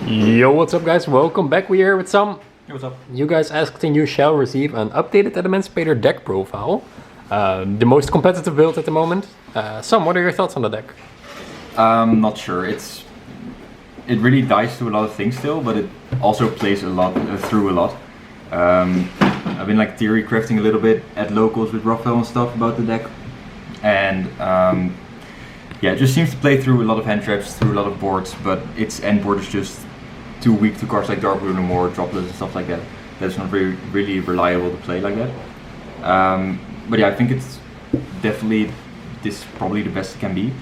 Yo, what's up guys? Welcome back. We're here with some... Hey, what's up? You guys asked and you shall receive an updated Adamancipator deck profile. The most competitive build at the moment. Sam, what are your thoughts on the deck? Not sure. It really dies to a lot of things still, but it also plays a lot through a lot. I've been like theory crafting a little bit at locals with Raphael and stuff about the deck, and yeah, it just seems to play through a lot of hand traps, through a lot of boards, but its end board is just too weak to cards like Dark Rune or more droplets and stuff like that. That's not really reliable to play like that. But yeah, I think it's definitely probably the best it can be.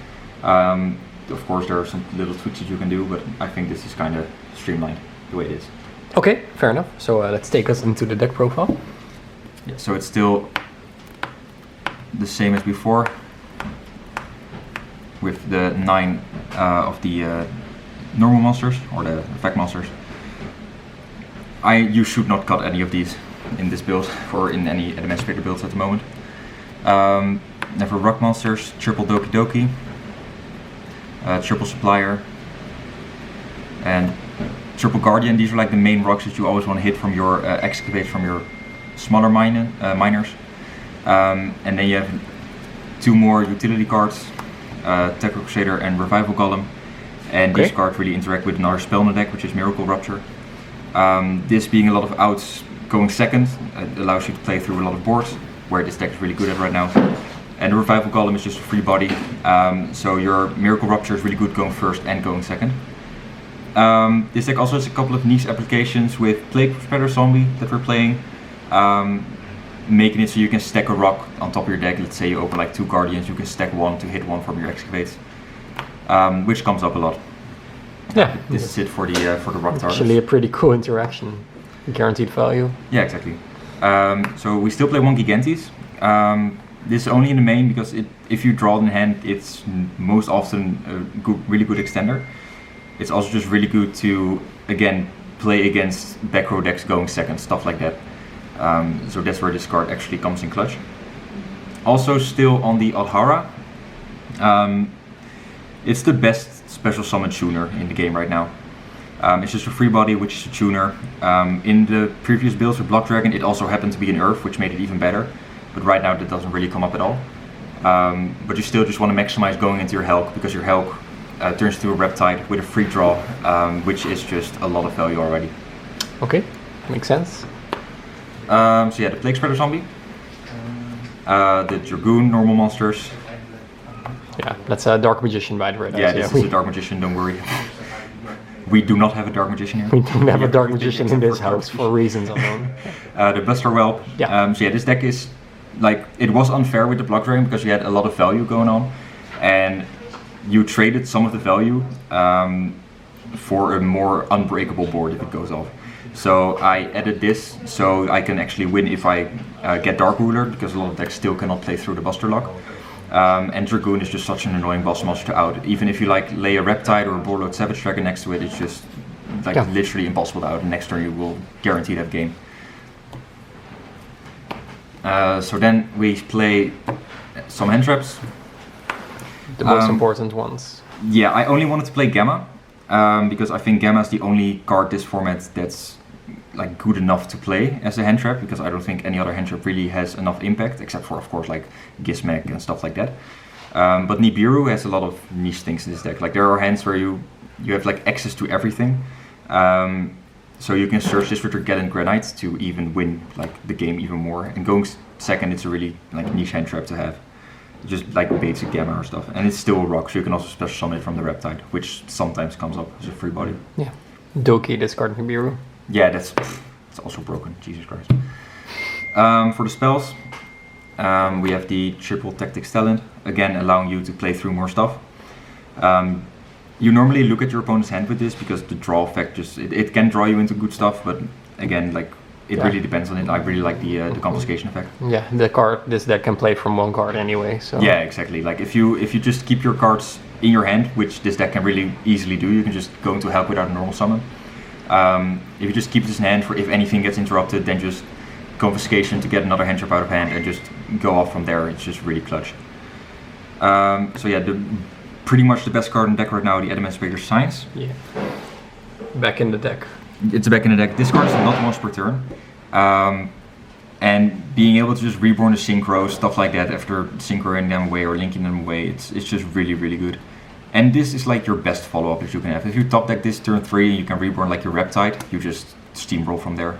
Of course, there are some little tweaks that you can do, but I think this is kind of streamlined the way it is. Okay, fair enough. So let's take us into the deck profile. Yeah, so it's still the same as before, with the 9 of the normal monsters, or the effect monsters. You should not cut any of these in this build, or in any Adamancipator builds at the moment. For rock monsters, triple Doki Doki, triple Supplier, and triple Guardian. These are like the main rocks that you always want to hit from your excavate from your smaller miners. And then you have 2 more utility cards, Tackle Crusader and Revival Golem. And these cards really interact with another spell in the deck, which is Miracle Rupture. This being a lot of outs going second, it allows you to play through a lot of boards, where this deck is really good at right now. And the Revival Golem is just a free body, so your Miracle Rupture is really good going first and going second. This deck also has a couple of niche applications with Plague Spreader Zombie that we're playing, making it so you can stack a rock on top of your deck. Let's say you open like 2 Guardians, you can stack 1 to hit 1 from your excavates. Which comes up a lot. Yeah, this is it for the rock targets. Actually, a pretty cool interaction, guaranteed value. Yeah, exactly. So we still play 1 Gigantes. This is only in the main because if you draw it in hand, it's most often a really good extender. It's also just really good to again play against back row decks going second, stuff like that. So that's where this card actually comes in clutch. Also, still on the Adhara. It's the best special summon tuner in the game right now. It's just a free body, which is a tuner. In the previous builds with Block Dragon, it also happened to be an Earth, which made it even better. But right now, that doesn't really come up at all. But you still just want to maximize going into your Helk, because your Helk turns into a Reptide with a free draw, which is just a lot of value already. Okay, makes sense. So yeah, the Plague Spreader Zombie, the Dragoon normal monsters. Yeah, that's a Dark Magician, by the way. Yeah, this is a Dark Magician, don't worry. We do not have a Dark Magician here. We don't have a Dark Magician in this house for reasons unknown. The Buster Whelp. Yeah. So yeah, this deck is, like, it was unfair with the Block Dragon because you had a lot of value going on. And you traded some of the value for a more unbreakable board if it goes off. So I added this so I can actually win if I get Dark Ruler, because a lot of decks still cannot play through the Buster Lock. And Dragoon is just such an annoying boss monster to out. Even if you like lay a Reptide or a Warlord Savage Dragon next to it, it's just like literally impossible to out. And next turn you will guarantee that game. So then we play some hand traps. The most important ones. Yeah, I only wanted to play Gamma because I think Gamma is the only card this format that's like good enough to play as a hand trap, because I don't think any other hand trap really has enough impact, except for of course like Gizmek and stuff like that. But Nibiru has a lot of niche things in this deck. Like there are hands where you have like access to everything, so you can search this with your Gallant Granite to even win like the game even more. And going second, it's a really like niche hand trap to have. Just like basic Gamma or stuff, and it's still a rock, so you can also special summon it from the Reptide, which sometimes comes up as a free body. Yeah, Doki discard Nibiru. Yeah, it's also broken. Jesus Christ. For the spells, we have the triple Tactics Talent, again allowing you to play through more stuff. You normally look at your opponent's hand with this because the draw effect just it can draw you into good stuff, but again, like it really depends on it. I really like the confiscation effect. Yeah, this deck can play from 1 card anyway. So yeah, exactly. Like if you just keep your cards in your hand, which this deck can really easily do, you can just go into Help without a normal summon. If you just keep this in hand for if anything gets interrupted, then just confiscation to get another hand trap out of hand and just go off from there. It's just really clutch. So yeah, pretty much the best card in the deck right now, the Adamancipator Science. Yeah. back in the deck. It's back in the deck. This card is not once per turn. And being able to just reborn the synchro, stuff like that, after synchroing them away or linking them away, it's just really, really good. And this is like your best follow-up that you can have. If you top deck this turn 3, you can reborn like your Reptide, you just steamroll from there.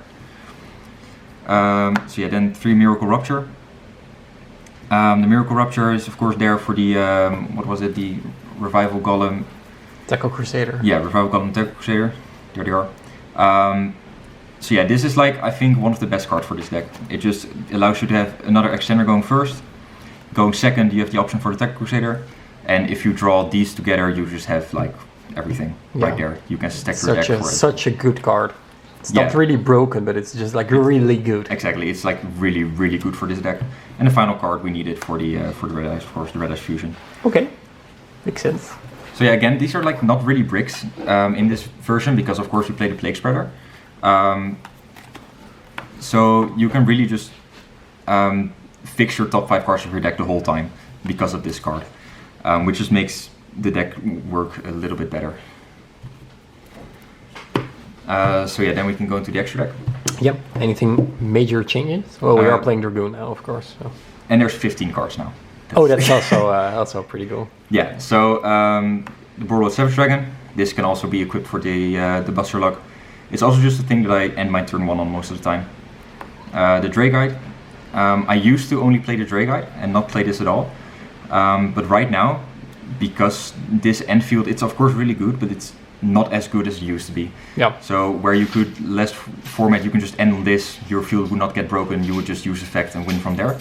So yeah, then 3 Miracle Rupture. The Miracle Rupture is of course there for the, what was it, the Revival Golem. Tackle Crusader. Yeah, Revival Golem Tackle Crusader, there they are. So yeah, this is like, I think, one of the best cards for this deck. It just allows you to have another extender going first. Going second, you have the option for the Tackle Crusader. And if you draw these together, you just have like everything right there. You can stack your deck for it. Such a good card. It's not really broken, but it's just like really good. Exactly, it's like really, really good for this deck. And the final card we needed for the Red Eyes, of course, the Red Eyes Fusion. Okay, makes sense. So yeah, again, these are like not really bricks in this version because of course we play the Plague Spreader. So you can really just fix your top 5 cards of your deck the whole time because of this card, which just makes the deck work a little bit better. So yeah, then we can go into the extra deck. Yep. Anything major changes? Well, we are playing Dragoon now, of course. So. And there's 15 cards now. That's also pretty cool. Yeah. So the Borderlord Savage Dragon. This can also be equipped for the Buster Lock. It's also just a thing that I end my turn 1 on most of the time. The Dray Guide. I used to only play the Dray Guide and not play this at all. But right now, because this end field, it's of course really good, but it's not as good as it used to be. Yeah. So where you could less format, you can just end on this, your field would not get broken, you would just use effect and win from there.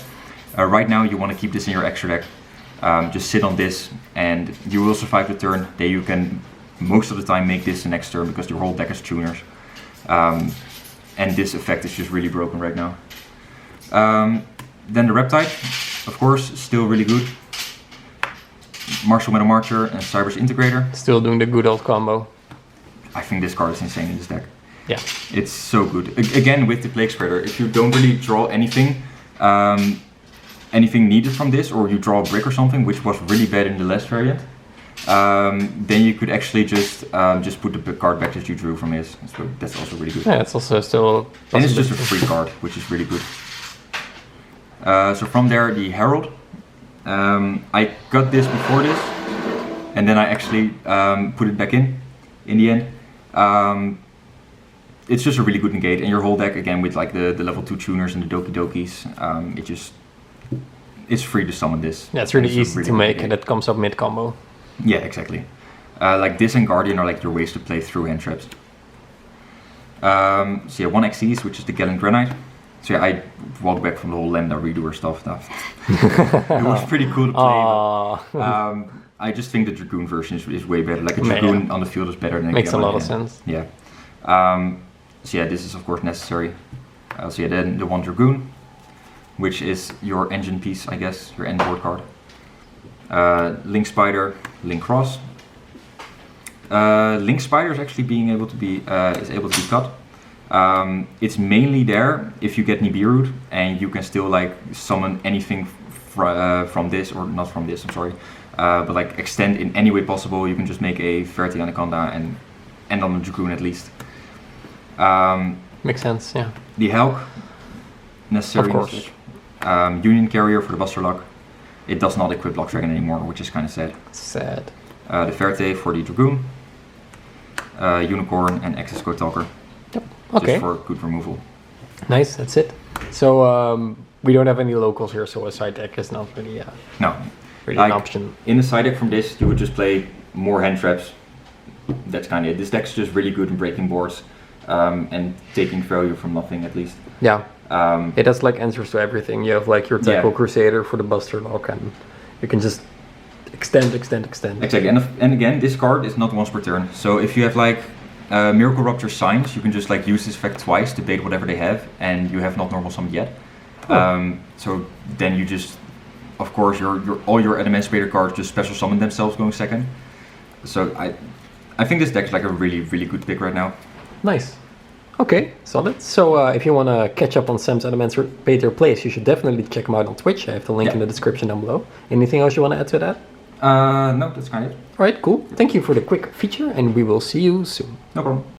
Right now you want to keep this in your extra deck. Just sit on this and you will survive the turn. Then you can most of the time make this the next turn because your whole deck is tuners. And this effect is just really broken right now. Then the Reptide, of course, still really good. Martial Metal Marcher and Cyber's Integrator. Still doing the good old combo. I think this card is insane in this deck. Yeah. It's so good. Again, with the Plague Spreader, if you don't really draw anything, anything needed from this, or you draw a brick or something, which was really bad in the last variant, then you could actually just put the card back that you drew from his. So that's also really good. Yeah, it's also still. And it's just a free card, which is really good. So from there, the Herald. I got this before this, and then I actually put it back in the end. It's just a really good negate, and your whole deck, again, with like the level 2 tuners and the Doki Dokis, it's free to summon this. Yeah, it's really easy to make, and it comes up mid-combo. Yeah, exactly. Like this and Guardian are like your ways to play through hand traps. So yeah, 1 Xyz, which is the Gallant Granite. So yeah, I walked back from the whole Lambda redoer stuff. It was pretty cool to play. But, I just think the Dragoon version is way better. Like a Dragoon on the field is better than a Makes a lot of sense. Yeah. So yeah, this is of course necessary. So yeah, then the 1 Dragoon, which is your engine piece, I guess, your end board card. Link Spider, Link Cross. Link Spider is actually able to be cut. It's mainly there if you get Nibiru and you can still like summon anything from this, or not from this, I'm sorry, but like extend in any way possible. You can just make a Verte Anaconda and end on the Dragoon at least. Makes sense, yeah. The Hulk, necessary. Of course. Union Carrier for the Buster Lock. It does not equip Lock Dragon anymore, which is kind of sad. Sad. The Verte for the Dragoon. Unicorn and Access Code Talker. Yep. Okay. Just for good removal. Nice, that's it. So we don't have any locals here, so a side deck is not really, really an option. In the side deck from this, you would just play more hand traps. That's kind of it. This deck's just really good in breaking boards and taking value from nothing at least. Yeah. It has like answers to everything. You have like your Tackle Crusader for the Buster Lock, and you can just extend. Exactly, and again, this card is not once per turn. So if you have like Miracle Rupture Signs, you can just like use this effect twice to bait whatever they have, and you have not normal summoned yet. So then you just, of course, all your Adamancipator cards just special summon themselves going second. So I think this deck is like a really, really good pick right now. Nice. Okay, solid. So if you want to catch up on Sam's Adamancipator plays, you should definitely check him out on Twitch. I have the link in the description down below. Anything else you want to add to that? No, that's kind of it. All right, cool. Thank you for the quick feature, and we will see you soon. No problem.